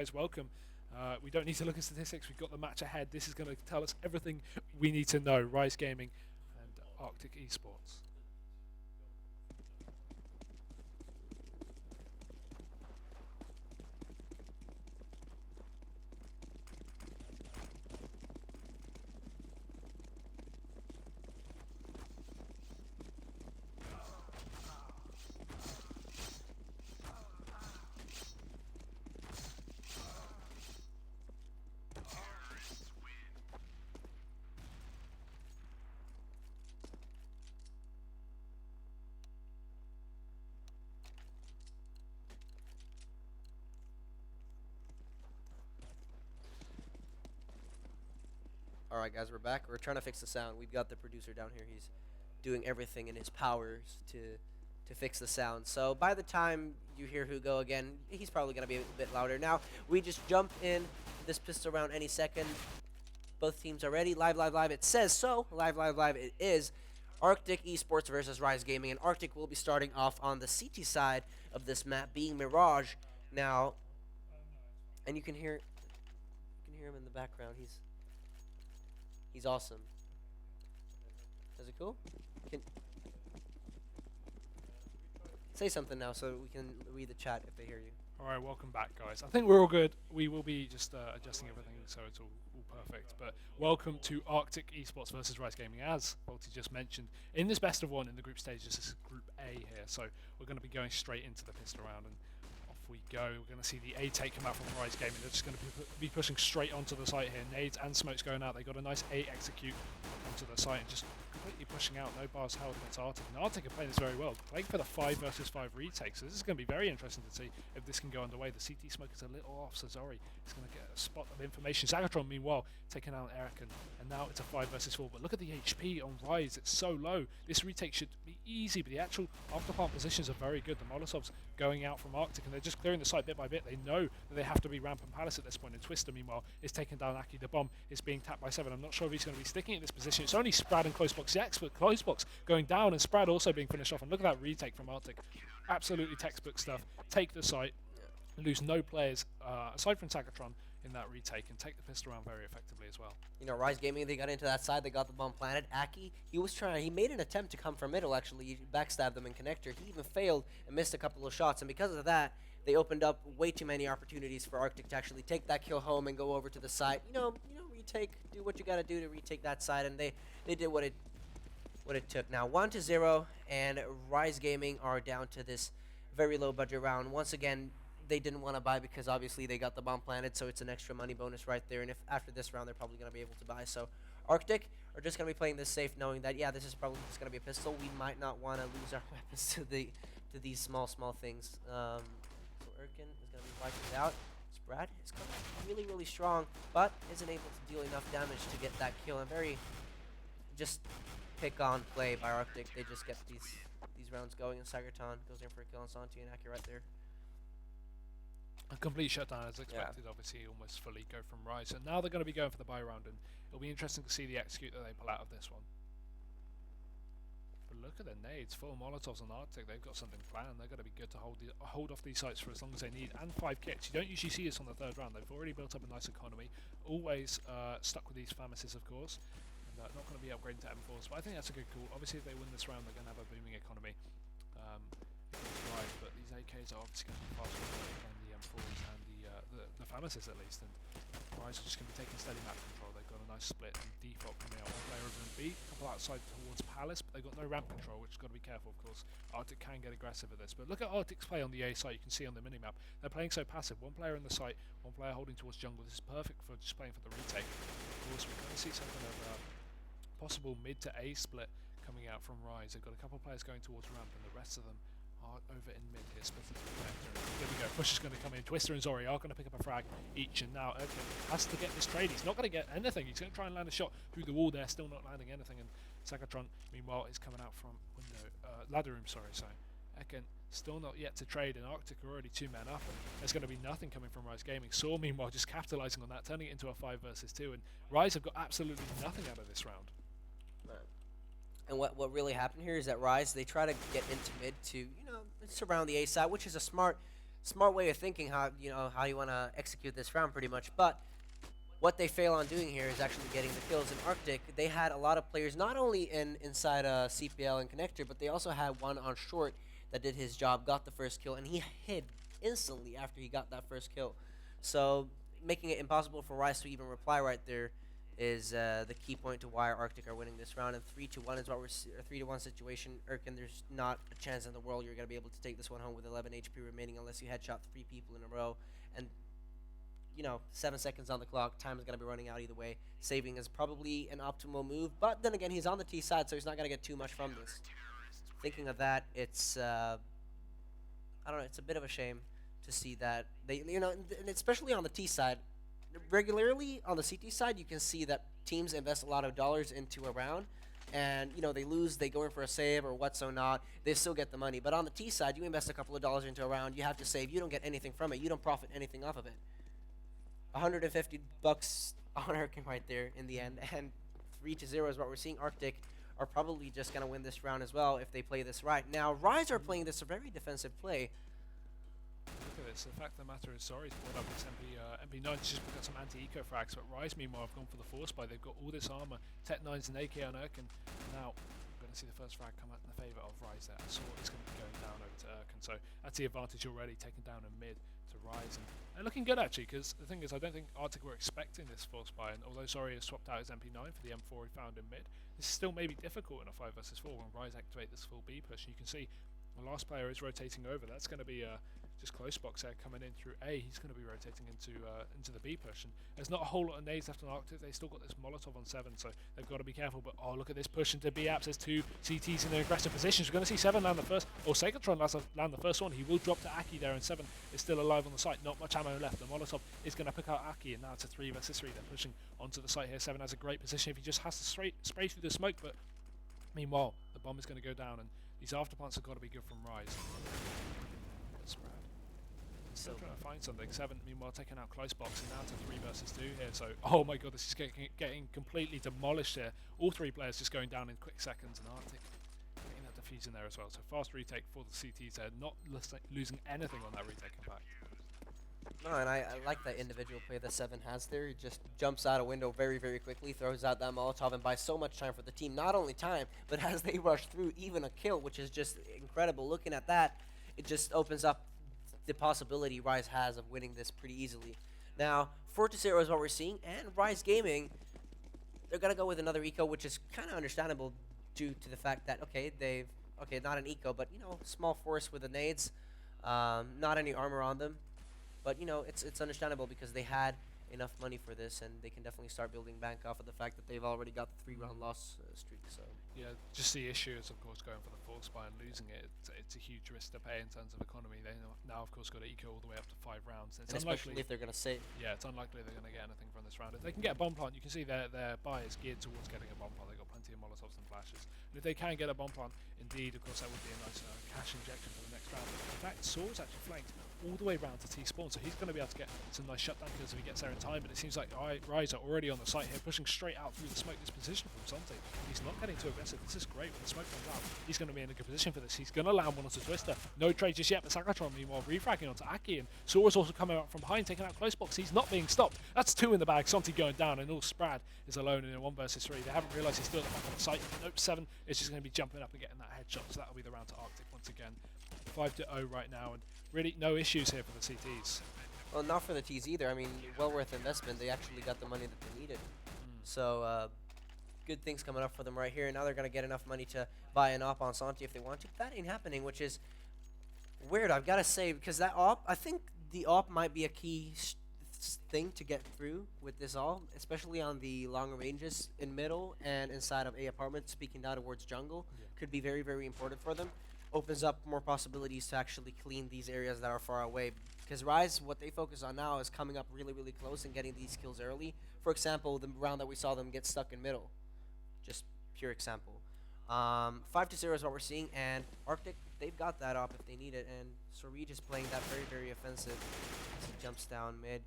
guys, welcome. We don't need to look at statistics. We've got the match ahead. This is going to tell us everything we need to know. RizeGaming and Arctic Esports. Alright guys, we're back. We're trying to fix the sound. We've got the producer down here. He's doing everything in his powers to fix the sound. So by the time you hear Hugo again, he's probably going to be a bit louder. Now, we just jump in this pistol round any second. Both teams are ready. Live, live, live. It says so. Live, live, live. It is Arctic Esports versus RizeGaming. And Arctic will be starting off on the CT side of this map, being Mirage. Now, and you can hear him in the background. He's awesome. Is it cool? Can say something now so we can read the chat if they hear you. All right, welcome back, guys. I think we're all good. We will be just adjusting everything so it's all perfect. But welcome to Arctic Esports versus RizeGaming. As Volty just mentioned, in this best of one in the group stage, this is Group A here. So we're going to be going straight into the pistol round and off we go. We're going to see the A take come out from RizeGaming. They're just going to be pushing straight onto the site here. Nades and smokes going out. They got a nice A execute onto the site and just completely pushing out. No bars held against Arctic. And Arctic are playing this very well. Playing for the 5 versus 5 retake. So this is going to be very interesting to see if this can go underway. The CT smoke is a little off, so Zori is going to get a spot of information. Zagatron, meanwhile, taking out Eric, and now it's a 5 versus 4. But look at the HP on Rise. It's so low. This retake should be easy, but the actual afterplant positions are very good. The Molotovs going out from Arctic, and they're just clearing the site bit by bit. They know that they have to be ramp and palace at this point. And Twister, meanwhile, is taking down Aki. The bomb is being tapped by 7. I'm not sure if he's going to be sticking in this position. It's only Sprad and Close Box. The expert Close Box going down, and Sprad also being finished off. And look at that retake from Arctic. Absolutely textbook stuff. Take the site, lose no players aside from Tagatron in that retake, and take the pistol round very effectively as well. You know, RizeGaming, they got into that side, they got the bomb planted. Aki, he made an attempt to come from middle, actually. He backstabbed them in connector. He even failed and missed a couple of shots, and because of that, they opened up way too many opportunities for Arctic to actually take that kill home and go over to the site. You know, retake, do what you gotta do to retake that side, and they did what it took. Now 1-0, and RizeGaming are down to this very low budget round. Once again, they didn't want to buy because obviously they got the bomb planted, so it's an extra money bonus right there. And if after this round, they're probably going to be able to buy. So Arctic are just going to be playing this safe, knowing that this is probably just going to be a pistol. We might not want to lose our weapons to these small things. So Erkin is going to be wiping it out. Sprad is coming really strong, but isn't able to deal enough damage to get that kill. And very just pick on play by Arctic. They just get these rounds going, and Sagerton goes in for a kill on Santi and Aki right there. A complete shutdown as expected, obviously almost fully go from Rise. And now they're going to be going for the buy round, and it'll be interesting to see the execute that they pull out of this one. But look at the nades, full Molotovs on Arctic. They've got something planned. They're going to be good to hold off these sites for as long as they need. And 5 kicks. You don't usually see this on the 3rd round. They've already built up a nice economy. Always stuck with these Famises, of course. And not going to be upgrading to M4s. But I think that's a good call. Obviously, if they win this round, they're going to have a booming economy. Right, but these AKs are obviously going to be faster than the M4s and the Famises at least, and Rise are just going to be taking steady map control. They've got a nice split, and default coming out. One player over in B, a couple outside towards Palace, but they've got no ramp control, which has got to be careful, of course. Arctic can get aggressive at this, but look at Arctic's play on the A site. You can see on the minimap, they're playing so passive. One player in the site, one player holding towards jungle. This is perfect for just playing for the retake. Of course, we're going to see something of a possible mid to A split coming out from Rise. They've got a couple of players going towards ramp, and the rest of them are over in mid here, splitting the connector. There we go, Push is going to come in. Twister and Zori are going to pick up a frag each, and now Erkin has to get this trade. He's not going to get anything. He's going to try and land a shot through the wall there, still not landing anything. And Sagatron, meanwhile, is coming out from window, ladder room, sorry. Erkin still not yet to trade, and Arctic are already 2 men up, and there's going to be nothing coming from RizeGaming. Saw, meanwhile, just capitalizing on that, turning it into a 5 versus 2, and Rise have got absolutely nothing out of this round. And what really happened here is that Rise, they try to get into mid to, surround the A side, which is a smart smart way of thinking how you want to execute this round pretty much. But what they fail on doing here is actually getting the kills. In Arctic, they had a lot of players not only inside CPL and connector, but they also had one on short that did his job, got the first kill, and he hid instantly after he got that first kill. So making it impossible for Rice to even reply right there is the key point to why Arctic are winning this round. And 3-1 is what we're 3-1 situation. Erkin, there's not a chance in the world you're gonna be able to take this one home with 11 HP remaining unless you headshot 3 people in a row. And 7 seconds on the clock. Time is going to be running out either way. Saving is probably an optimal move, but then again, he's on the T side, so he's not going to get too much from this. Thinking of that, it's I don't know. It's a bit of a shame to see that they, and especially on the T side. Regularly on the CT side, you can see that teams invest a lot of dollars into a round, and they lose, they go in for a save or what's so not, they still get the money. But on the T side, you invest a couple of dollars into a round, you have to save, you don't get anything from it, you don't profit anything off of it. $150 on Erkin right there in the end, and 3-0 is what we're seeing. Arctic are probably just going to win this round as well if they play this right. Now, Rise are playing this a very defensive play. Look at this. The fact of the matter is, sorry to point out this MP9 just got some anti-eco frags, but Rise meanwhile have gone for the force buy. They've got all this armor, Tech 9s and AK on Erkin. Now, we're going to see the first frag come out in the favour of Rise there. Sword is going to be going down over to Erkin, so that's the advantage already, taken down in mid to Rise. And looking good actually, because the thing is, I don't think Arctic were expecting this force buy, and although Sorry has swapped out his MP9 for the M4 he found in mid, this is still maybe difficult in a 5 versus 4 when Rise activate this full B push. And you can see the last player is rotating over. That's going to be just close box there coming in through A. He's going to be rotating into the B push, and there's not a whole lot of nades left on Arctic. They still got this Molotov on 7, so they've got to be careful. But oh, look at this push into B apps. There's 2 CTs in their aggressive positions. We're going to see 7 land the first, or Segatron land the first one. He will drop to Aki there, and 7 is still alive on the site. Not much ammo left. The Molotov is going to pick out Aki, and now it's a 3 versus 3. They're pushing onto the site here. 7 has a great position if he just has to spray through the smoke, but meanwhile the bomb is going to go down, and these afterplants have got to be good from Rise. Still trying to find something. 7 meanwhile taking out close box, and now to 3 versus 2 here. So oh my god, this is getting completely demolished here. All 3 players just going down in quick seconds, and Arctic getting that defuse in there as well. So fast retake for the CTs there, not losing anything on that retake in fact. No, and I like that individual play that 7 has there. He just jumps out a window very, very quickly, throws out that Molotov, and buys so much time for the team. Not only time, but as they rush through, even a kill, which is just incredible. Looking at that, it just opens up the possibility Rise has of winning this pretty easily. Now, 4-0 is what we're seeing, and RizeGaming, they're going to go with another eco, which is kind of understandable due to the fact that, not an eco, but, small force with the nades, not any armor on them. But, it's understandable because they had enough money for this, and they can definitely start building bank off of the fact that they've already got the 3-round loss streak. So yeah, just the issue is, of course, going for the force buy and losing it. It's a huge risk to pay in terms of economy. They now, of course, got to eco all the way up to 5 rounds. It's especially if they're going to save. Yeah, it's unlikely they're going to get anything from this round. If they can get a bomb plant, you can see their buy is geared towards getting a bomb plant. They've got plenty of Molotovs and flashes. And if they can get a bomb plant, indeed, of course, that would be a nice cash injection for the next round. In fact, Saw's actually flanked all the way round to T-spawn, so he's going to be able to get some nice shutdown kills if he gets there in time. But it seems like Rise are already on the site here, pushing straight out through the smoke. This position from Santi, he's not getting too aggressive. This is great. When the smoke comes out, he's going to be in a good position for this. He's going to land one onto Twister. No trade just yet, but Sakatron meanwhile refragging onto Aki, and Sora's also coming out from behind, taking out close box. He's not being stopped. That's 2 in the bag. Santi going down, and all Sprad is alone in a 1 versus 3. They haven't realised he's still back on the site. Nope, 7 is just going to be jumping up and getting that headshot, so that'll be the round to Arctic once again. 5-0 right now, and really no issues here for the CTs. Well, not for the T's either. I mean, well worth investment. They actually got the money that they needed. So, good things coming up for them right here. Now they're going to get enough money to buy an op on Santi if they want to. That ain't happening, which is weird, I've got to say, because that op, I think the op might be a key thing to get through with this all, especially on the longer ranges in middle and inside of A apartment, speaking down towards jungle. Yeah. Could be very, very important for them. Opens up more possibilities to actually clean these areas that are far away. Because Rise, what they focus on now is coming up really, really close and getting these kills early. For example, the round that we saw them get stuck in middle. Just pure example. 5-0 is what we're seeing, and Arctic, they've got that up if they need it, and Sorij is playing that very, very offensive as he jumps down mid.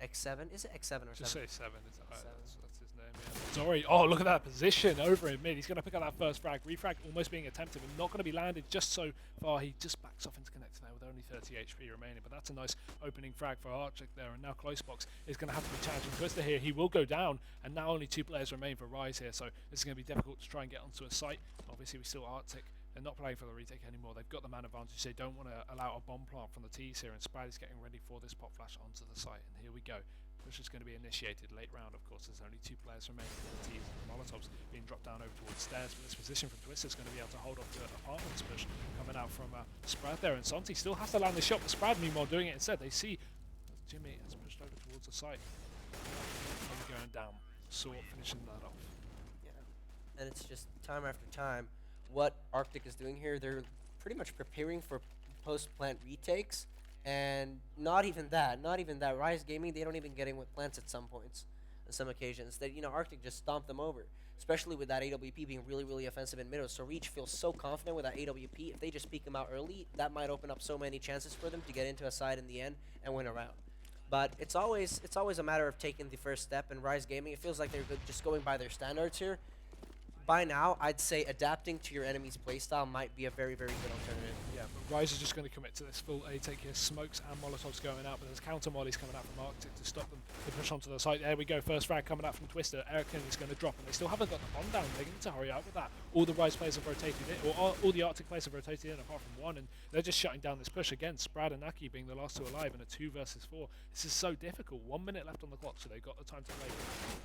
X7? Is it X7 or Just 7? say 7. It's, Seven. that's his name, yeah. Sorry. Oh, look at that position over in mid. He's going to pick up that first frag. Refrag almost being attempted, but not going to be landed just so far. He just backs off into connector now with only 30 HP remaining, but that's a nice opening frag for RCTIC there, and now Closebox is going to have to be challenging Twister here. He will go down, and now only 2 players remain for Rise here, so this is going to be difficult to try and get onto a site. Obviously, we still RCTIC. They're not playing for the retake anymore. They've got the man advantage. They don't want to allow a bomb plant from the T's here, and Sprite is getting ready for this pop flash onto the site. And here we go. Push is going to be initiated late round. Of course, there's only 2 players remaining for the T's. Molotovs being dropped down over towards stairs, but this position from Twister is going to be able to hold off the apartments push coming out from Sprite there. And Santi still has to land the shot, but Sprite meanwhile doing it instead. They see Jimmy has pushed over towards the site. And going down. Sort finishing that off. Yeah. And it's just time after time. What RCTIC is doing here, they're pretty much preparing for post-plant retakes, and not even that. RizeGaming, they don't even get in with plants at some points, on some occasions. That RCTIC just stomped them over, especially with that AWP being really, really offensive in middle. So Reach feels so confident with that AWP. If they just peek him out early, that might open up so many chances for them to get into a side in the end and win a round. But it's always a matter of taking the first step. And RizeGaming, it feels like they're just going by their standards here. By now, I'd say adapting to your enemy's playstyle might be a very, very good alternative. Yeah, but Rise is just going to commit to this full A take here. Smokes and Molotovs going out, but there's counter mollies coming out from RCTIC to stop them to push onto the site. There we go, first frag coming out from Twister. Ericsson is going to drop, and they still haven't got the bomb down. They need to hurry up with that. All the Rise players have rotated in, or all the RCTIC players have rotated in apart from one, and they're just shutting down this push again. Sprad and Aki being the last 2 alive in a 2 versus 4. This is so difficult. 1 minute left on the clock, so they've got the time to play.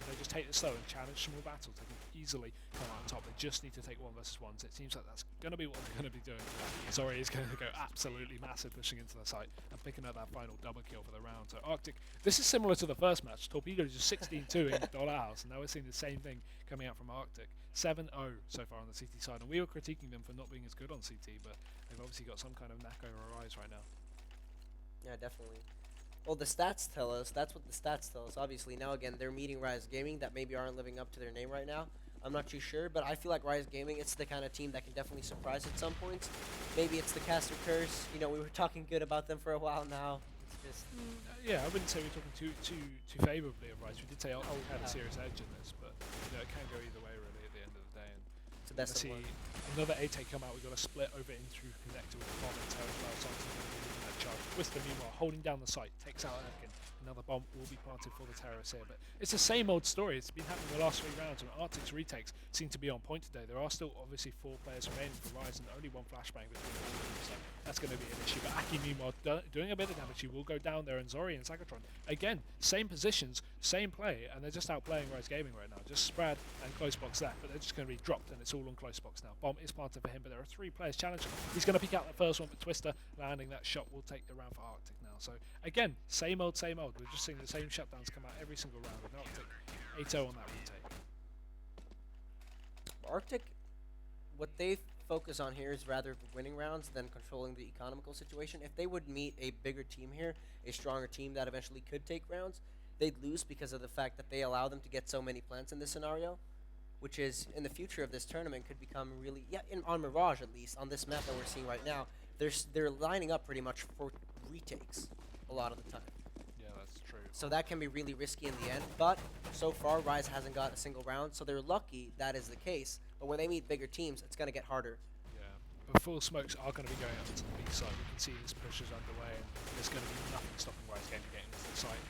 They just take this slow and challenge small battles. They can easily come out on top. They just need to take 1 versus 1s. It seems like that's going to be what they're going to be doing. Sorry, he's going to go absolutely massive pushing into the site and picking up that final double kill for the round. So RCTIC, this is similar to the first match. Torpedo is just 16-2 in Dollar House, and now we're seeing the same thing coming out from RCTIC. 7-0 so far on the CT side, and we were critiquing them for not being as good on CT, but they've obviously got some kind of knack over Rise right now. Yeah, definitely. Well, the stats tell us. That's what the stats tell us. Obviously, now again, they're meeting RizeGaming that maybe aren't living up to their name right now. I'm not too sure, but I feel like RizeGaming, it's the kind of team that can definitely surprise at some points. Maybe it's the caster curse. We were talking good about them for a while now. It's just yeah, I wouldn't say we're talking too favourably of Rise. We did say RCTIC had a serious edge in this, but it can go either way really at the end of the day. And it's the best of see one. another A take come out. We've got a split over in through connector with the bomb and terror as well. So that charge. Twister meanwhile holding down the site, takes out Erkin. Another bomb will be planted for the terrorists here, but it's the same old story. It's been happening the last 3 rounds, and RCTIC's retakes seem to be on point today. There are still obviously 4 players remaining for Rise, and only 1 flashbang between the 2 of them, so that's going to be an issue. But Aki meanwhile doing a bit of damage. He will go down there, and Zori and Sagatron again, same positions, same play, and they're just outplaying RizeGaming right now. Just Sprad and Closebox there, but they're just going to be dropped, and it's all on Closebox now. Bomb is planted for him, but there are 3 players challenging. He's going to pick out that first one, but Twister landing that shot will take the round for RCTIC now. So again, same old, same old. We're just seeing the same shutdowns come out every single round with RCTIC 8-0 on that retake. RCTIC, what they focus on here is rather winning rounds than controlling the economical situation. If they would meet a bigger team here, a stronger team that eventually could take rounds, they'd lose because of the fact that they allow them to get so many plants in this scenario, which is in the future of this tournament could become really, on Mirage at least, on this map that we're seeing right now, they're lining up pretty much for retakes a lot of the time. Yeah, that's true. So that can be really risky in the end, but so far Rise hasn't got a single round, so they're lucky that is the case. But when they meet bigger teams, it's going to get harder. Yeah, but full smokes are going to be going up to the B side. We can see this push is underway, and there's going to be nothing stopping RizeGaming getting to the site.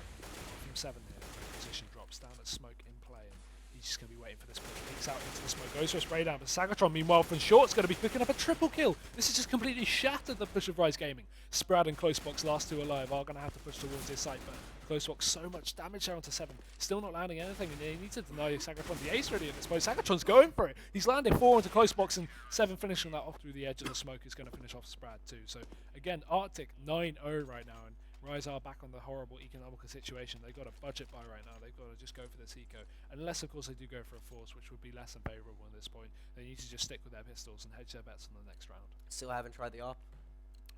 From 7 here, position drops down at smoke in play, and he's just going to be waiting for this push. Leaks out into the smoke, goes for a spray down, but Sagatron meanwhile from short's going to be picking up a triple kill. This has just completely shattered the push of RizeGaming. Sprad and Closebox, last 2 alive, are going to have to push towards this site, but Closebox so much damage there onto 7, still not landing anything, and they need to deny Sagatron the ace really at this point. Sagatron's going for it. He's landed 4 into Closebox, and 7 finishing that off through the edge, and the smoke is going to finish off Sprad too. So again, RCTIC 9-0 right now, and Rise are back on the horrible economical situation. They've got a budget buy right now. They've got to just go for this eco. Unless, of course, they do go for a force, which would be less than favourable at this point. They need to just stick with their pistols and hedge their bets on the next round. Still haven't tried the op.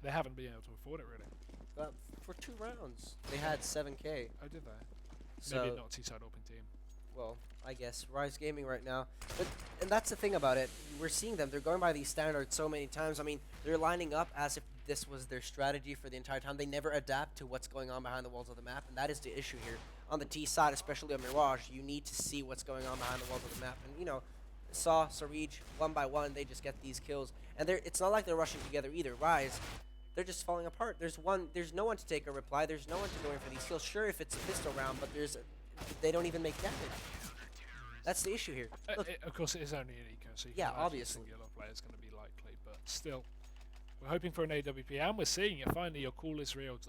They haven't been able to afford it, really. For 2 rounds, they had 7K. Oh, did they? So maybe not T-side open team. Well, I guess RizeGaming right now, and that's the thing about it. We're seeing them; they're going by these standards so many times. I mean, they're lining up as if this was their strategy for the entire time. They never adapt to what's going on behind the walls of the map, and that is the issue here. On the T side, especially on Mirage, you need to see what's going on behind the walls of the map. And, you know, Saw, Sarij, one by one, they just get these kills. And it's not like they're rushing together either. Rise, they're just falling apart. There's no one to take a reply. There's no one to go in for these kills. Sure, if it's a pistol round, but they don't even make damage. That's the issue here. Look, Of course, it is only an eco, so you yeah, can imagine obviously. a singular player is going to be likely, but still. We're hoping for an AWP, and we're seeing it finally. Your call is real,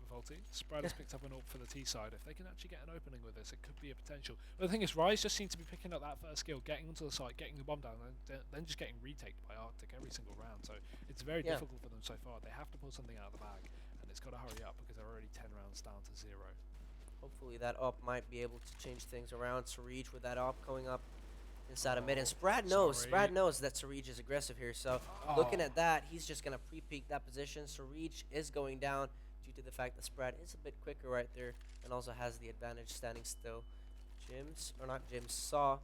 Volty. Sprite has picked up an AWP for the T side. If they can actually get an opening with this, it could be a potential. But the thing is, Rise just seems to be picking up that first skill, getting onto the site, getting the bomb down, and then just getting retaked by RCTIC every single round. So it's very difficult for them so far. They have to pull something out of the bag, and it's got to hurry up because they're already 10 rounds down to 0. Hopefully that op might be able to change things around. Sarij with that op going up inside of mid, and Sprad knows that Sarij is aggressive here. So looking at that, he's just gonna pre-peek that position. Sarij is going down due to the fact that Sprad is a bit quicker right there, and also has the advantage standing still. Saw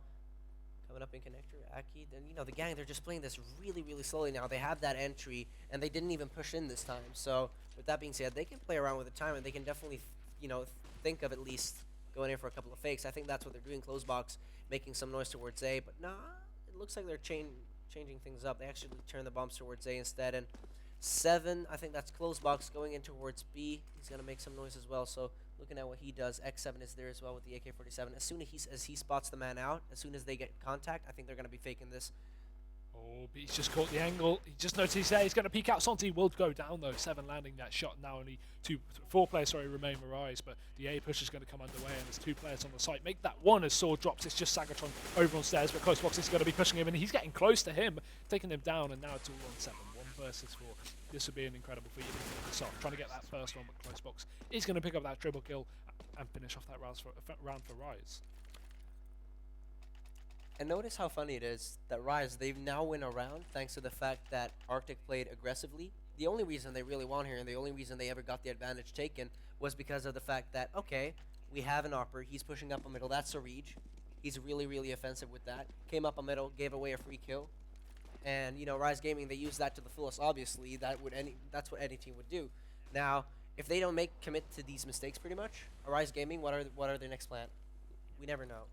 coming up in connector. Aki, then you know the gang, they're just playing this really, really slowly now. They have that entry, and they didn't even push in this time. So with that being said, they can play around with the time, and they can definitely, you know, think of at least going in for a couple of fakes. I think that's what they're doing. Close box, making some noise towards A, but nah, it looks like they're changing things up. They actually turn the bombs towards A instead, and 7, I think that's close box going in towards B. He's gonna make some noise as well. So looking at what he does, X7 is there as well with the AK-47. As soon as he spots the man out, as soon as they get contact, I think they're gonna be faking this. Oh, but he's just caught the angle. He just noticed there. He's going to peek out. Santi will go down, though. 7 landing that shot. Now only 4 players, remain Rise, but the A push is going to come underway, and there's 2 players on the site. Make that one as Sword drops. It's just Sagatron over on stairs, but Close Box is going to be pushing him, and he's getting close to him, taking him down, and now it's all on 7. 1 versus 4. This would be an incredible feat for Soft. Trying to get that first one, but Close Box is going to pick up that triple kill and finish off that round for Rise. And notice how funny it is that Rise, they've now win a round thanks to the fact that RCTIC played aggressively. The only reason they really won here, and the only reason they ever got the advantage taken, was because of the fact that, okay, we have an Opper, he's pushing up a middle, that's Sarij. He's really, really offensive with that. Came up a middle, gave away a free kill. And, you know, RizeGaming, they use that to the fullest, obviously. That's what any team would do. Now, if they don't commit to these mistakes pretty much, RizeGaming, what are their next plan? We never know.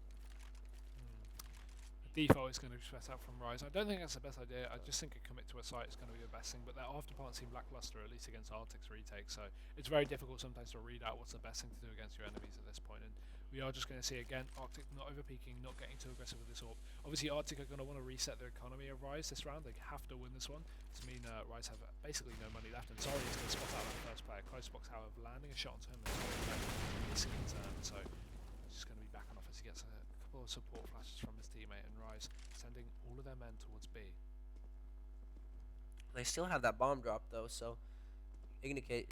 Default is going to be set out from Rise. I don't think that's the best idea. I just think a commit to a site is going to be the best thing, but their afterpart seemed lackluster, at least against RCTIC's retake, so it's very difficult sometimes to read out what's the best thing to do against your enemies at this point, and we are just going to see again RCTIC not overpeaking, not getting too aggressive with this AWP. Obviously RCTIC are going to want to reset their economy of Rise this round. They have to win this one. This means Rise have basically no money left, and sorry is going to spot out that first player. Close box, however, landing a shot onto him and missing in turn, so he's just going to be back on off as he gets a couple of support flashes from his teammate, and Rise sending all of their men towards B. They still have that bomb drop though, so indicate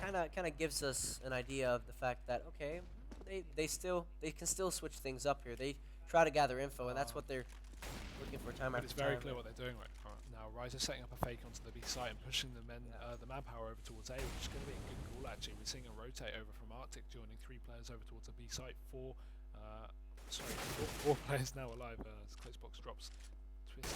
kind of gives us an idea of the fact that okay, they can still switch things up here. They try to gather info, and that's what they're looking for time after time. It's very clear what they're doing right now. Rise is setting up a fake onto the B site and pushing the manpower over towards A, which is going to be a good call actually. We're seeing a rotate over from RCTIC, joining 3 players over towards the B site. 4 players now alive as Close Box drops. Twist.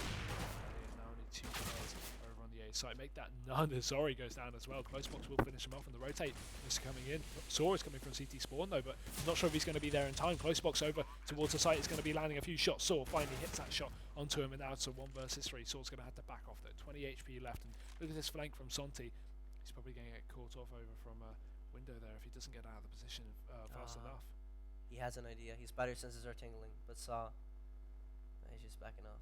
Now only 2 players over on the A site. Make that none as Zori goes down as well. Close Box will finish him off, and the rotate is coming in. Sora is coming from CT spawn though, but I'm not sure if he's going to be there in time. Close Box over towards the site is going to be landing a few shots. Sora finally hits that shot onto him, and now it's a 1 versus 3. Sora's going to have to back off though. 20 HP left, and look at this flank from Santi. He's probably going to get caught off over from a window there if he doesn't get out of the position fast enough. He has an idea. His spider senses are tingling, but he's just backing off.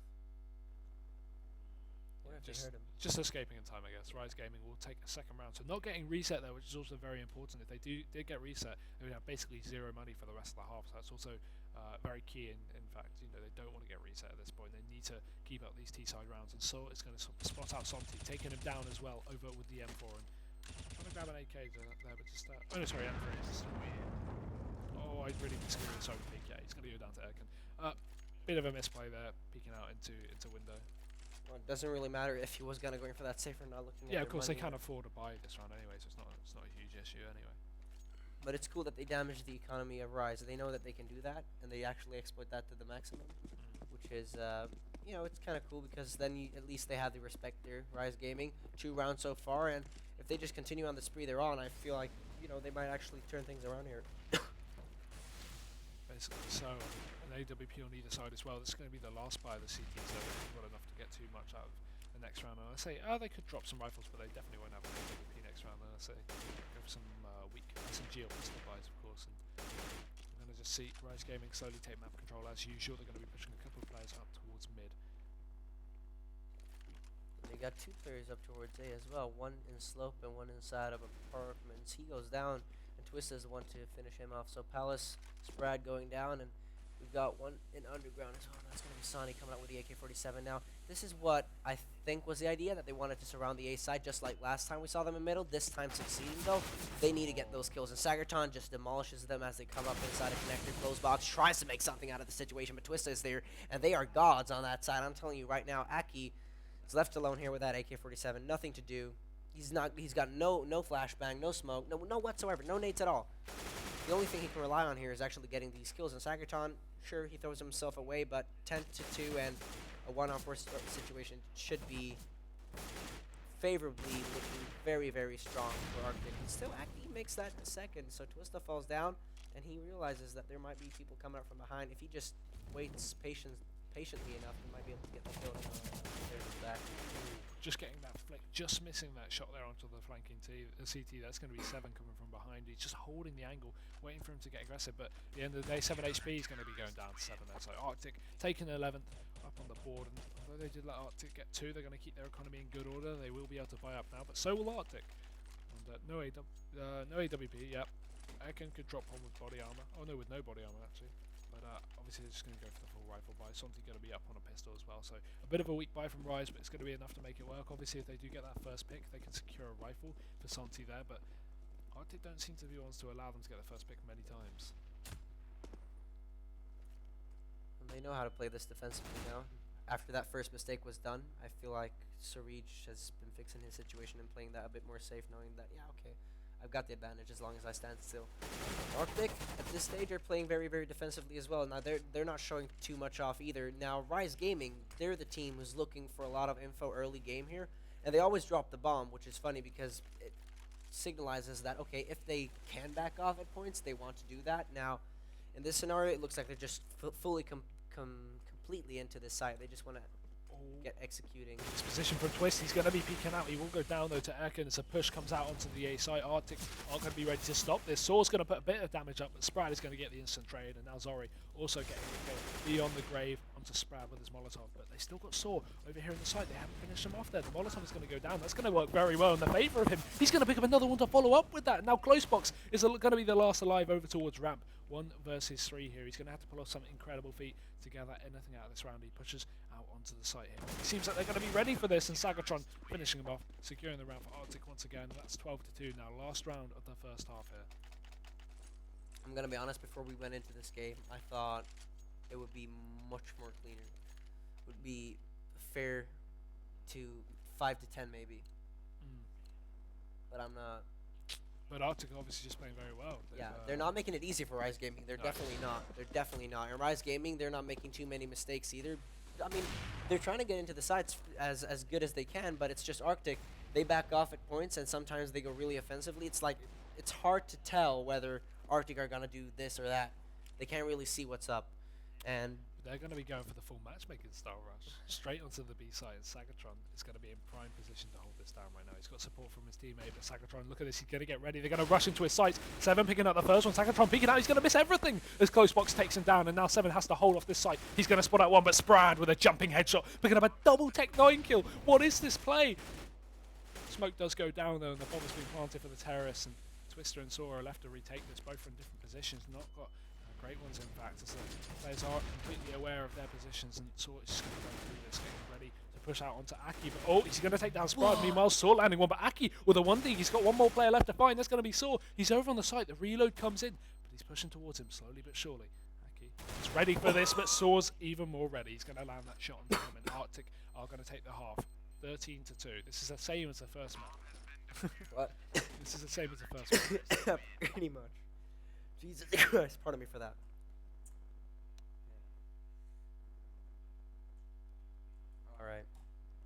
What if they heard him? Just escaping in time, I guess. RizeGaming will take a second round, so not getting reset there, which is also very important. If they did get reset, they would have basically 0 money for the rest of the half. So that's also very key. In fact, you know, they don't want to get reset at this point. They need to keep up these T-side rounds, and so it's going to spot out Santi, taking him down as well over with the M4 and trying to grab an AK there, but just oh no, sorry, M3 is I really disagree with Soap Peak. Yeah, he's going to go down to Erkin. Bit of a misplay there, peeking out into window. Well, it doesn't really matter if he was going to go in for that safe or not. Looking at of course money. they can't afford to buy this round anyway, so it's not a huge issue anyway. But it's cool that they damage the economy of Rise. They know that they can do that, and they actually exploit that to the maximum, which is you know, it's kind of cool because then at least they have the respect there. RizeGaming, 2 rounds so far, and if they just continue on the spree they're on, I feel like, you know, they might actually turn things around here. Basically, so an AWP on either side as well. This is going to be the last buy of the CT, so they've got enough to get too much out of the next round. And I say, they could drop some rifles, but they definitely won't have an AWP next round. And I say, go for some weak SMG or pistol buys, of course. And we're going to just see RizeGaming slowly take map control as usual. They're going to be pushing a couple of players up towards mid. They got 2 players up towards A as well, one in slope and one inside of apartments. He goes down, and Twista is the one to finish him off. So Palace, Sprad going down, and we've got one in underground as well. That's going to be Sonny coming out with the AK-47 now. This is what I think was the idea, that they wanted to surround the A side just like last time we saw them in middle. This time succeeding, though. They need to get those kills, and Sagerton just demolishes them as they come up inside a connector. Close box, tries to make something out of the situation, but Twista is there, and they are gods on that side. I'm telling you right now, Aki is left alone here with that AK-47, nothing to do. He's got no flashbang, no smoke, no whatsoever, no nades at all. The only thing he can rely on here is actually getting these kills. And Sagerton, sure, he throws himself away, but 10-2 and a 1-on-4 situation should be favorably looking very, very strong for Arctic. And still, Aki makes that second, so Twista falls down, and he realizes that there might be people coming up from behind. If he just waits patiently enough, he might be able to get the kill. Back. Just getting that flick, just missing that shot there onto the flanking CT. That's going to be 7 coming from behind. He's just holding the angle, waiting for him to get aggressive. But at the end of the day, 7 HP is going to be going down to 7 there. So Arctic taking 11th up on the board. And although they did let Arctic get 2, they're going to keep their economy in good order. They will be able to buy up now, but so will Arctic. And no AWP, yep. Ekin could drop one with body armor. Oh no, with no body armor actually. But obviously they're just going to go for the full rifle buy. Something going to be up on a pistol as well. So a bit of a weak buy from Rise, but it's going to be enough to make it work. Obviously if they do get that first pick, they can secure a rifle for Santi there. But Arctic don't seem to be ones to allow them to get the first pick many times. And they know how to play this defensively now. After that first mistake was done, I feel like Surij has been fixing his situation and playing that a bit more safe, knowing that, yeah, okay, I've got the advantage as long as I stand still. Arctic, at this stage, are playing very, very defensively as well. Now, they're not showing too much off either. Now, RizeGaming, they're the team who's looking for a lot of info early game here. And they always drop the bomb, which is funny because it signalizes that, okay, if they can back off at points, they want to do that. Now, in this scenario, it looks like they're just fully completely into this site. They just want to get executing. His position for Twist, he's going to be peeking out. He will go down though to Ekin as a push comes out onto the A site. Arctic aren't going to be ready to stop this. Saw's going to put a bit of damage up, but Sprad is going to get the instant trade, and now Zori also getting the kill beyond the grave onto Sprad with his Molotov. But they still got Saw over here in the site. They haven't finished him off there. The Molotov is going to go down. That's going to work very well in the favour of him. He's going to pick up another one to follow up with that. Now Close Box is going to be the last alive over towards ramp. 1 versus 3 here. He's going to have to pull off some incredible feat to gather anything out of this round. He pushes out onto the site here. It seems like they're going to be ready for this, and Sagatron finishing him off, securing the round for Arctic once again. That's 12-2 now. Last round of the first half here. I'm going to be honest, before we went into this game, I thought it would be much more cleaner. It would be fair to 5 to 10 maybe. But I'm not. But Arctic obviously just playing very well. Yeah, they're not making it easy for RizeGaming. They're definitely not. They're definitely not. And RizeGaming, they're not making too many mistakes either. I mean, they're trying to get into the sides as good as they can, but it's just Arctic. They back off at points, and sometimes they go really offensively. It's like, it's hard to tell whether Arctic are going to do this or that. They can't really see what's up. And they're going to be going for the full matchmaking style rush. Straight onto the B side, and Sagatron is going to be in prime position to hold this down right now. He's got support from his teammate, but Sagatron, look at this, he's going to get ready. They're going to rush into his sights. 7 picking up the first one. Sagatron peeking out. He's going to miss everything as Close Box takes him down, and now 7 has to hold off this site. He's going to spot out one, but Sprad with a jumping headshot, picking up a double Tech 9 kill. What is this play? Smoke does go down, though, and the bomb has been planted for the terrorists, and Twister and Saw are left to retake this, both from different positions. Not got great ones, in fact, as the players are completely aware of their positions, and Saw is just going to go through this, getting ready to push out onto Aki. But oh, he's going to take down Sprad. Meanwhile, Saw landing one, but Aki with a 1D. He's got one more player left to find. That's going to be Saw. He's over on the site. The reload comes in, but he's pushing towards him slowly but surely. Aki is ready for this, but Saw's even more ready. He's going to land that shot on him, and Arctic are going to take the half. 13-2. This is the same as the first match. what? This is the same as the first match. Pretty much. Jesus Christ, pardon me for that. Alright.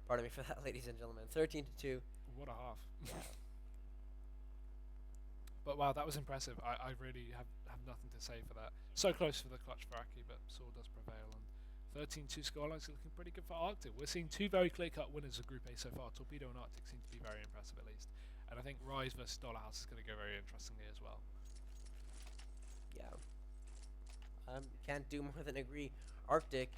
Pardon me for that, ladies and gentlemen. 13-2. What a half. But wow, that was impressive. I really have nothing to say for that. So close for the clutch for Aki, but Saw does prevail. And 13-2 scorelines looking pretty good for Arctic. We're seeing two very clear-cut winners of Group A so far. Torpedo and Arctic seem to be very impressive at least. And I think Rise versus Dollarhouse is going to go very interestingly as well. Yeah. Can't do more than agree. Arctic,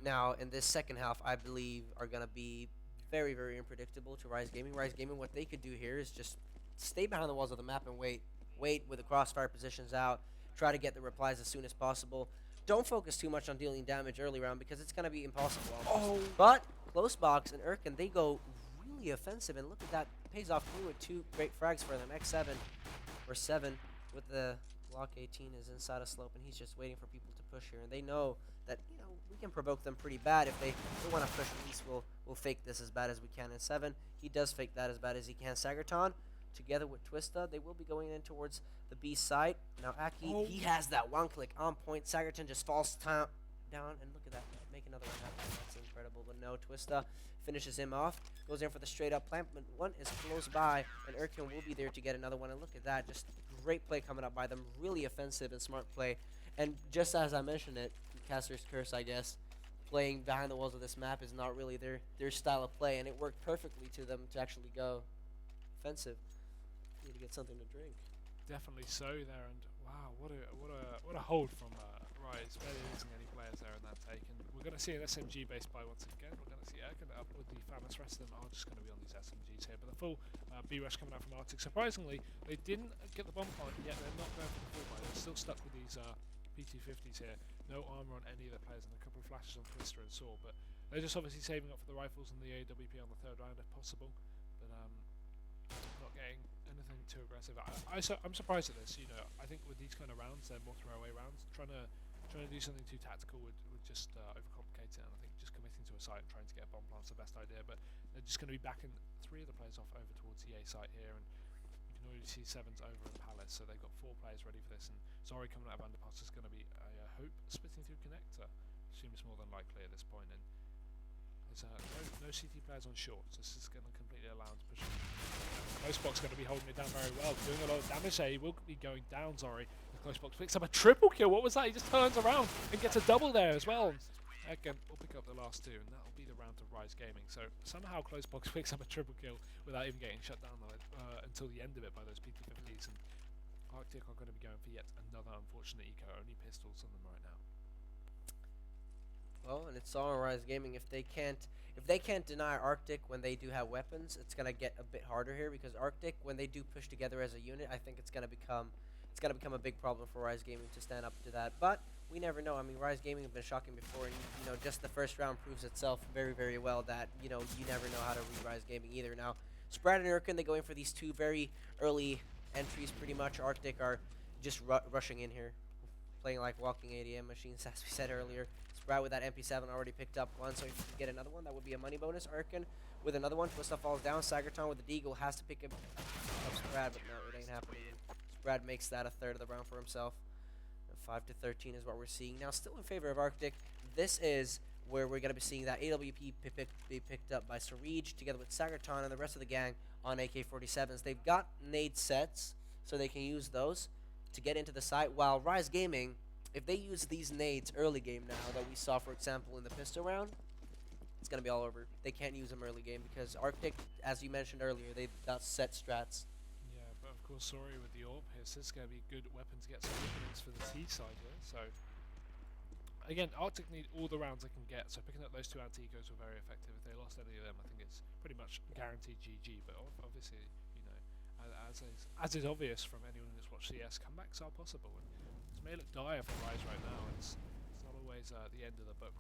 now in this second half, I believe are going to be very, very unpredictable to RizeGaming. RizeGaming, what they could do here is just stay behind the walls of the map and wait with the crossfire positions out, try to get the replies as soon as possible. Don't focus too much on dealing damage early round because it's going to be impossible almost. But Close Box and Erkin, they go really offensive, and look at that. Pays off blue with two great frags for them. X7 or 7 with the Glock 18 is inside a slope, and he's just waiting for people to push here. And they know that, you know, we can provoke them pretty bad. If they want to push, at least we'll fake this as bad as we can. And 7, he does fake that as bad as he can. Sagerton, together with Twista, they will be going in towards the B side. Now Aki, he has that one click on point. Sagerton just falls down, and look at that, make another one happen. That's incredible. But no, Twista finishes him off, goes in for the straight up plant, but one is close by, and Erkin will be there to get another one. And look at that, just great play coming up by them, really offensive and smart play. And just as I mentioned it, Caster's Curse, I guess, playing behind the walls of this map is not really their style of play, and it worked perfectly to them to actually go offensive. Need to get something to drink. Definitely so there, and wow, what a hold from Rise. Barely losing any players there in that take, and we're going to see an SMG based buy once again. We're going to see Erkin up with the Famous. Rest of them are just going to be on these SMGs here, but the full B rush coming out from Arctic. Surprisingly, they didn't get the bomb point, yet they're not going for the full buy. They're still stuck with these PT50s here. No armor on any of the players, and a couple of flashes on Twister and Saw, but they're just obviously saving up for the rifles and the AWP on the third round if possible. But not getting anything too aggressive. I'm surprised at this. You know, I think with these kind of rounds, they're more throwaway rounds. Trying to do something too tactical would just overcomplicate it. And I think just committing to a site and trying to get a bomb plant's the best idea. But they're just going to be backing 3 of the players off over towards the A site here, and you can already see 7's over in Palace. So they've got 4 players ready for this, and Zori coming out of underpass is going to be I hope splitting through connector. Assume it's more than likely at this point. And there's no CT players on shorts. This is going to completely allow him to push. Closebox going to be holding it down very well, doing a lot of damage there. He will be going down, Zori. Closebox picks up a triple kill. What was that? He just turns around and gets a double there as well. Again, we'll pick up the last 2, and that'll be the round of RizeGaming. So somehow Closebox picks up a triple kill without even getting shut down until the end of it by those PT50s. And Arctic are going to be going for yet another unfortunate eco. Only pistols on them right now. Well, and it's all on RizeGaming. If they can't deny Arctic when they do have weapons, it's gonna get a bit harder here, because Arctic, when they do push together as a unit, I think it's gonna become a big problem for RizeGaming to stand up to that. But we never know. I mean, RizeGaming have been shocking before, and you know, just the first round proves itself very, very well that, you know, you never know how to read RizeGaming either. Now, Sprad and Erkin, they go in for these 2 very early entries. Pretty much, Arctic are just rushing in here, playing like walking ADM machines, as we said earlier. Sprad with that MP7 already picked up one, so if you can get another one, that would be a money bonus. Erkin with another one. Twista falls down. Sagerton with the Deagle has to pick up Sprad, but no, it ain't happening. Sprad makes that a third of the round for himself. 5-13 is what we're seeing. Now, still in favor of Arctic. This is where we're going to be seeing that AWP be picked up by Sarij together with Sagerton and the rest of the gang on AK-47s. They've got nade sets, so they can use those to get into the site, while RizeGaming, if they use these nades early game now that we saw, for example, in the pistol round, it's going to be all over. They can't use them early game because Arctic, as you mentioned earlier, they've got set strats. Yeah, but of course, sorry with the AWP here, so this is going to be a good weapon to get some openings for the T side here. So, again, Arctic need all the rounds they can get, so picking up those 2 anti-ecos were very effective. If they lost any of them, I think it's pretty much guaranteed GG, but obviously, you know, as is obvious from anyone who's watched CS, comebacks are possible. And this may look dire for Rise right now. It's not always the end of the book.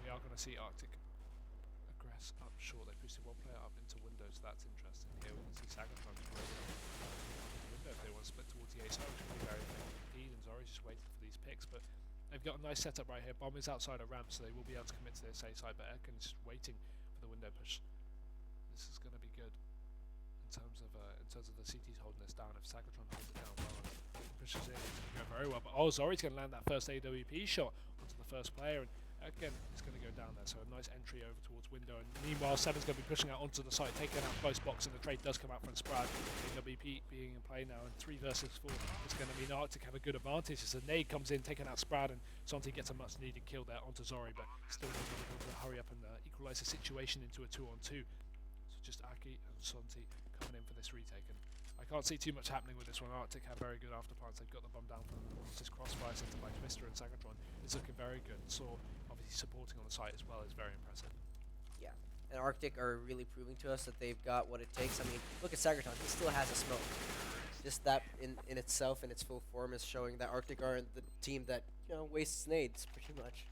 We are going to see Arctic aggress up short. They boosted 1 player up into windows. So that's interesting. Here we can see Sagatron window if they want to split towards the A side, which would be very effective indeed. And Zori's just waiting for these picks, but they've got a nice setup right here. Bomb is outside a ramp, so they will be able to commit to this A side, but Erkin's just waiting for the window push. This is going to be good in terms of the CTs holding this down. If Sagatron holds it down well and pushes in, it's going to go very well. But Zori's going to land that first AWP shot onto the first player, and Again, it's going to go down there, so a nice entry over towards window. And meanwhile, Seven's going to be pushing out onto the site, taking out close box, and the trade does come out from Sprad. AWP being in play now, and 3 versus 4 is going to mean Arctic have a good advantage as the nade comes in, taking out Sprad, and Santi gets a much needed kill there onto Zori, but still not going to be able to hurry up and equalise the situation into a 2-on-2. So just Aki and Santi coming in for this retake. And I can't see too much happening with this one. Arctic have very good afterparts. They've got the bomb down from them. Once this crossfire into like Twister and Sagatron is looking very good. So obviously supporting on the site as well is very impressive. Yeah, and Arctic are really proving to us that they've got what it takes. I mean, look at Sagatron. He still has a smoke. Just that in itself, in its full form, is showing that Arctic are the team that, you know, wastes nades pretty much.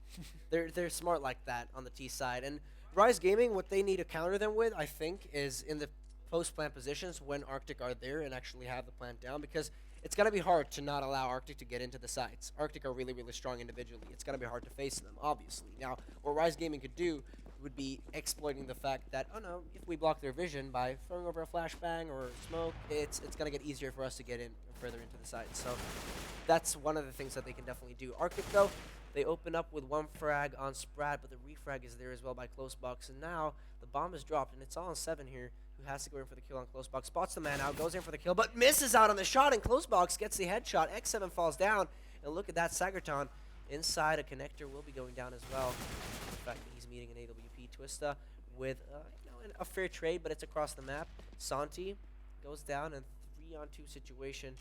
They're smart like that on the T side. And RizeGaming, what they need to counter them with, I think, is in the post-plant positions when Arctic are there and actually have the plant down, because it's going to be hard to not allow Arctic to get into the sites. Arctic are really, really strong individually. It's going to be hard to face them, obviously. Now, what RizeGaming could do would be exploiting the fact that, oh no, if we block their vision by throwing over a flashbang or smoke, it's going to get easier for us to get in further into the site. So that's one of the things that they can definitely do. Arctic, though, they open up with 1 frag on Sprat, but the refrag is there as well by Close Box. And now the bomb is dropped, and it's all on 7 here, who has to go in for the kill on Close Box. Spots the man out, goes in for the kill, but misses out on the shot, and Close Box gets the headshot. X7 falls down, and look at that, Sagerton inside a connector will be going down as well. The fact that he's meeting an AWP Twista with a fair trade, but it's across the map. Santi goes down in 3-on-2 situation.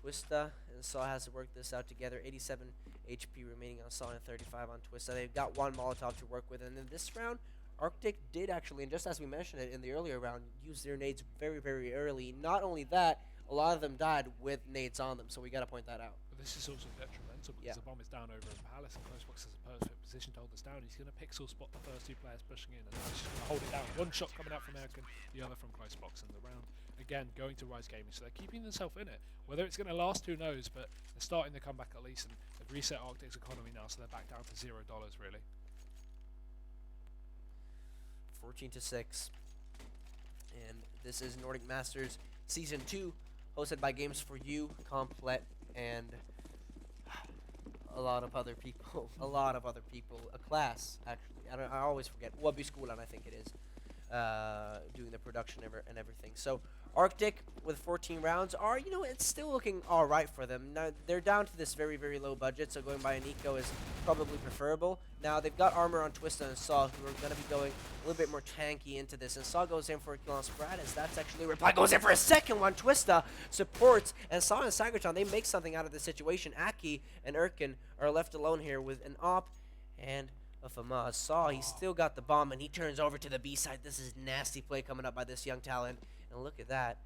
Twista and Saw has to work this out together. 87 HP remaining on Saw and 35 on Twista. They've got 1 Molotov to work with, and in this round, Arctic did actually, and just as we mentioned it in the earlier round, use their nades very, very early. Not only that, a lot of them died with nades on them, so we got to point that out. But this is also detrimental because the bomb is down over in Palace, and Closebox has a perfect position to hold this down. He's going to pixel spot the first 2 players pushing in, and now he's just going to hold it down. 1 shot coming out from Erkin, the other from Closebox, and the round again going to RizeGaming. So they're keeping themselves in it. Whether it's going to last, who knows? But they're starting to come back at least, and they've reset Arctic's economy now, so they're back down to $0 really. 14-6, and this is Nordic Masters Season 2, hosted by Games for You, Complet, and a lot of other people. A class, actually. I always forget. Wabby School, and I think it is, doing the production and everything. So Arctic with 14 rounds are, it's still looking all right for them. Now they're down to this very, very low budget, so going by an eco is probably preferable. Now they've got armor on Twista and Saw, who are going to be going a little bit more tanky into this. And Saw goes in for a kill on Sprat, as that's actually Reply goes in for a second one. Twista supports, and Saw and Sagerton, they make something out of the situation. Aki and Erkin are left alone here with an op and a Famaz. Saw, he's still got the bomb, and he turns over to the B side. This is nasty play coming up by this young talent. And look at that.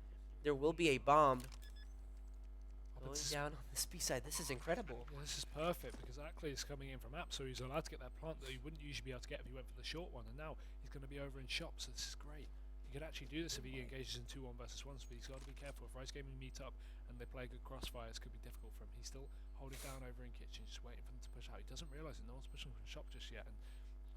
There will be a bomb going down on this B side. This is incredible. Yeah, this is perfect because Ackley is coming in from App, so he's allowed to get that plant that he wouldn't usually be able to get if he went for the short one. And now he's going to be over in shop, so this is great. He could actually do this if he engages in 2-1 versus 1s, but he's got to be careful. If RizeGaming meet up and they play good crossfires, could be difficult for him. He's still holding down over in kitchen, just waiting for them to push out. He doesn't realise that no one's pushing from shop just yet. And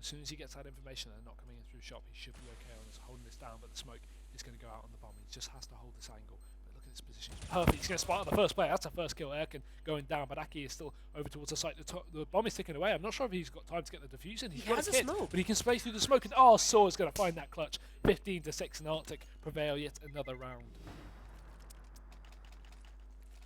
as soon as he gets that information and they're not coming in through shop, he should be okay on this, holding this down, but the smoke is going to go out on the bomb. He just has to hold this angle. But look at this position. It's perfect. He's going to spot out the first player. That's the first kill. Erkin going down, but Aki is still over towards the site. The bomb is ticking away. I'm not sure if he's got time to get the defuse in. He has a smoke, but he can space through the smoke, and Saw is going to find that clutch. 15-6, and Arctic prevail yet another round.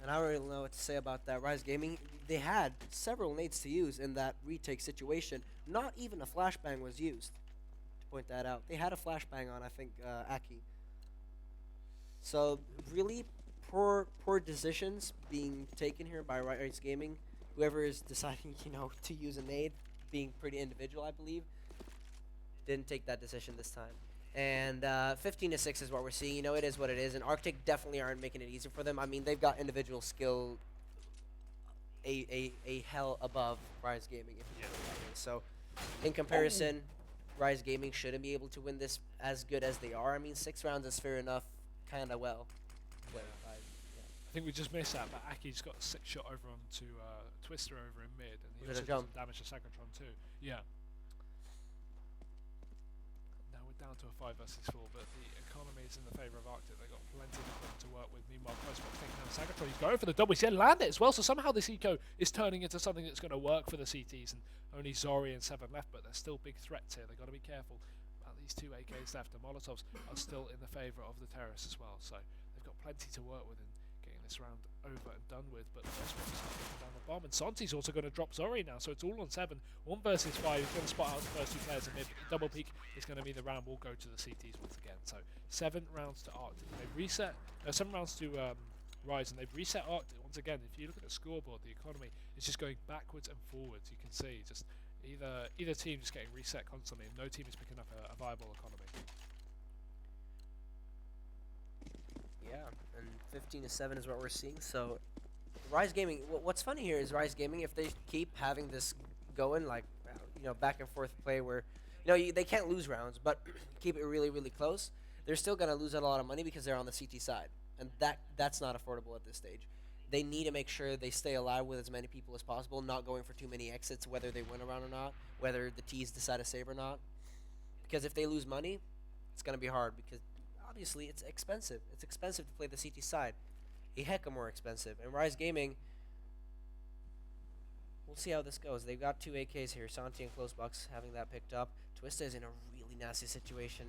And I don't really know what to say about that. RizeGaming, they had several nades to use in that retake situation. Not even a flashbang was used, to point that out. They had a flashbang on, I think, Aki. So really poor decisions being taken here by RizeGaming. Whoever is deciding, to use a nade, being pretty individual, I believe, didn't take that decision this time. And 15-6 is what we're seeing. It is what it is. And Arctic definitely aren't making it easy for them. I mean, they've got individual skill a hell above RizeGaming, if you put it that way. So, in comparison, RizeGaming shouldn't be able to win this as good as they are. I mean, 6 rounds is fair enough, kind of well. Yeah. I think we just missed that, but Aki just got a 6 shot over onto Twister over in mid, and he also did some damage to Sagatron too. Yeah. Now we're down to a 5 versus 4, but the economy is in the favour of Arctic. They've got plenty of equipment to work with. Meanwhile, Closebox taking down Sagatron. He's going for the double. He's going to land it as well, so somehow this eco is turning into something that's going to work for the CTs, and only Zori and 7 left, but there's still big threats here. They've got to be careful about these 2 AKs left. The Molotovs are still in the favour of the terrorists as well, so they've got plenty to work with in getting this round over and done with, but Closebox is taking down the bomb, and Santi's also going to drop Zori now, so it's all on 7. 1 versus 5, he's going to spot out the first 2 players, and maybe double peak is going to mean the round will go to the CTs once again. So 7 rounds to Arctic. They've reset, 7 rounds to Rise, and they've reset Arctic once again. If you look at the scoreboard, the economy is just going backwards and forwards. You can see just either team just getting reset constantly, and no team is picking up a viable economy. Yeah, and 15-7 is what we're seeing. So RizeGaming, what's funny here is RizeGaming, if they keep having this going, like, back and forth play where, they can't lose rounds, but keep it really, really close, they're still going to lose a lot of money because they're on the CT side. And that's not affordable at this stage. They need to make sure they stay alive with as many people as possible, not going for too many exits, whether they win a round or not, whether the T's decide to save or not. Because if they lose money, it's going to be hard, because obviously it's expensive. It's expensive to play the CT side. A heck of more expensive. And RizeGaming, we'll see how this goes. They've got 2 AKs here, Santi and Closebox having that picked up. Twista is in a really nasty situation.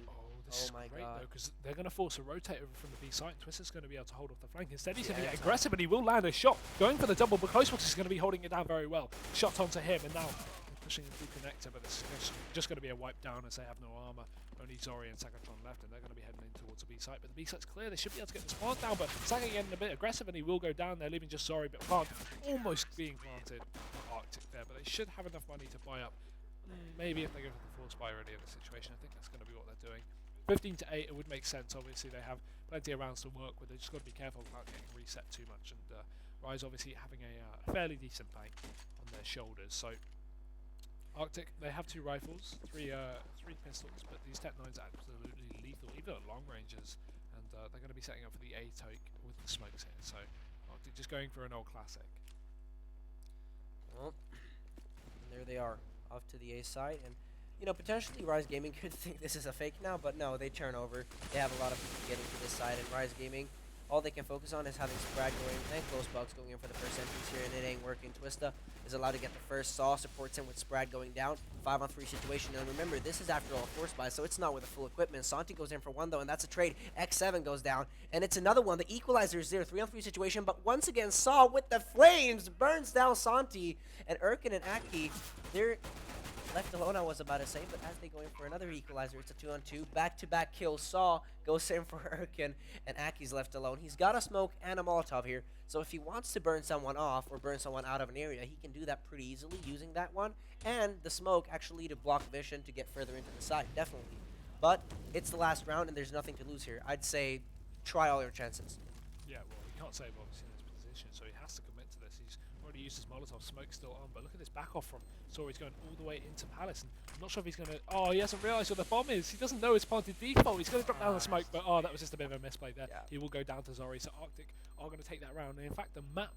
This is my great God. though, because they're going to force a rotate over from the B site, and Twister's going to be able to hold off the flank. Instead, he's going to get aggressive, and he will land a shot. Going for the double, but Closebox is going to be holding it down very well. Shot onto him, and now pushing him through connector, but this is just going to be a wipe down as they have no armor. Only Zori and Sagatron left, and they're going to be heading in towards the B site. But the B site's clear. They should be able to get this plant down, but Saga getting a bit aggressive, and he will go down. They're leaving just Zori, but plant almost being planted Arctic there. But they should have enough money to buy up. Maybe if they go for the force buy already in this situation, I think that's going to be what they're doing. 15-8, it would make sense. Obviously, they have plenty of rounds to work with. They just got to be careful about getting reset too much. And Rise obviously having a fairly decent bank on their shoulders. So Arctic, they have 2 rifles, 3 pistols, but these Tech 9s are absolutely lethal, even at long ranges. And they're going to be setting up for the A toke with the smokes here. So Arctic just going for an old classic. Well, and there they are, off to the A side, and potentially RizeGaming could think this is a fake now, but no, they turn over. They have a lot of people getting to this side, and RizeGaming, all they can focus on is having Sprag going and Closebox going in for the first entries here, and it ain't working. Twista is allowed to get the first. Saw supports him with Sprag going down. 5-on-3 situation, and remember, this is after all a force buy, so it's not with a full equipment. Santi goes in for 1, though, and that's a trade. X7 goes down, and it's another one. The equalizer is there, 3-on-3 situation, but once again, Saw with the flames burns down Santi, and Erkin and Aki, they're left alone, I was about to say, but as they go in for another equalizer, it's a 2-on-2. Back-to-back kills. Saw goes in for Erkin, and Aki's left alone. He's got a smoke and a Molotov here, so if he wants to burn someone off or burn someone out of an area, he can do that pretty easily using that one, and the smoke actually to block vision to get further into the side, definitely. But it's the last round, and there's nothing to lose here. I'd say try all your chances. Yeah, well, he can't save obviously in this position, so he has to commit to this. He's already used his Molotov, smoke still on, but look at this back off from Zori's going all the way into Palace, and I'm not sure if he's going to... Oh, he hasn't realised where the bomb is. He doesn't know it's planted default. He's going to drop down the smoke, but that was just a bit of a misplay there. Yeah. He will go down to Zori, so Arctic are going to take that round, and in fact, the map